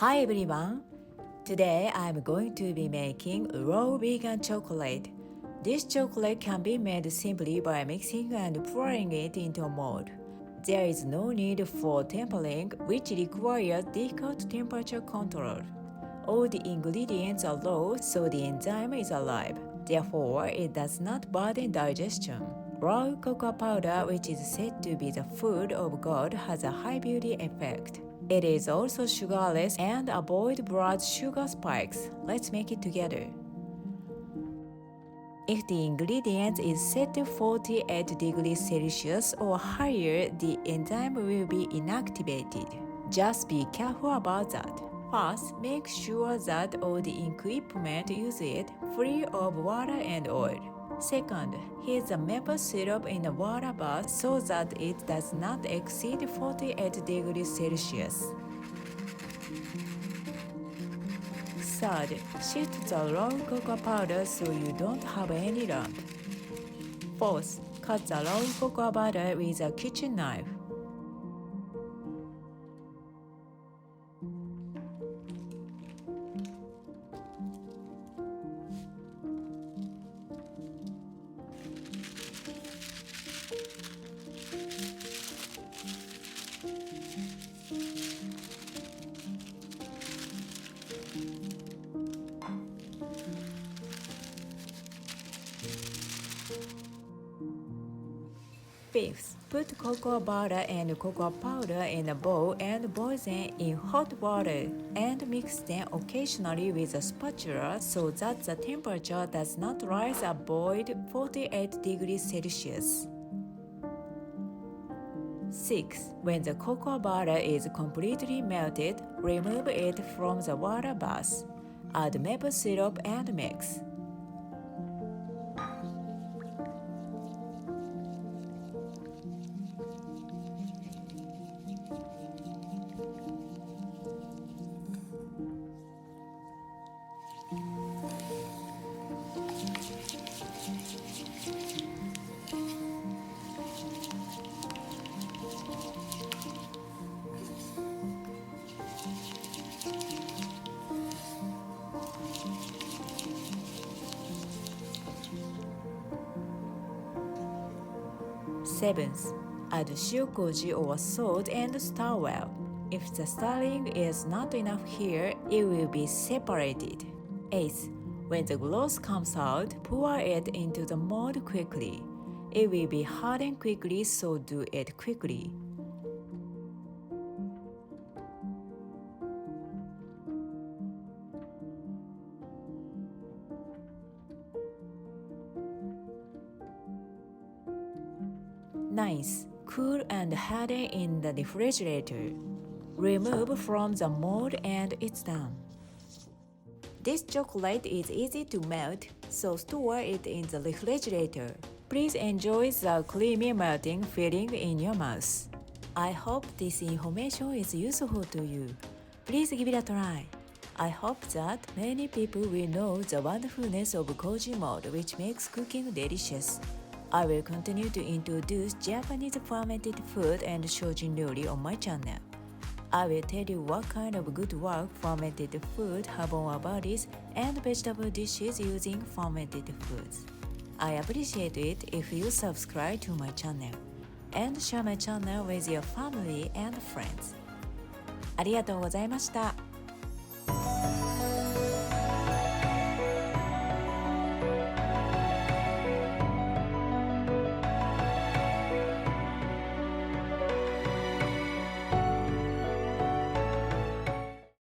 Hi everyone! Today I'm going to be making raw vegan chocolate. This chocolate can be made simply by mixing and pouring it into a mold. There is no need for tempering, which requires difficult temperature control. All the ingredients are raw, so the enzyme is alive. Therefore, it does not burden digestion. Raw cocoa powder, which is said to be the food of God, has a high beauty effect. It is also sugarless and avoid blood sugar spikes. Let's make it together. If the ingredient is set to 48 degrees Celsius or higher, the enzyme will be inactivated. Just be careful about that. First, make sure that all the equipment use it free of water and oil. Second, heat the maple syrup in a water bath so that it does not exceed 48 degrees Celsius. Third, shift the raw cocoa powder so you don't have any lump. Fourth, cut the raw cocoa butter with a kitchen knife. Fifth, put cocoa butter and cocoa powder in a bowl and boil them in hot water and mix them occasionally with a spatula so that the temperature does not rise above 48 degrees Celsius. Sixth, when the cocoa butter is completely melted, remove it from the water bath. Add maple syrup and mix. Seventh, add Shio Koji or salt and stir well. If the stirring is not enough here, it will be separated. Eighth, when the gloss comes out, pour it into the mold quickly. It will be hardened quickly, so do it quickly. Ninth, cool and harden in the refrigerator. Remove from the mold and it's done. This chocolate is easy to melt, so store it in the refrigerator. Please enjoy the creamy melting feeling in your mouth. I hope this information is useful to you. Please give it a try. I hope that many people will know the wonderfulness of Koji mold, which makes cooking delicious. I will continue to introduce Japanese fermented food and shoujin ryori on my channel. I will tell you what kind of good work fermented food have on our bodies and vegetable dishes using fermented foods. I appreciate it if you subscribe to my channel and share my channel with your family and friends. ありがとうございました。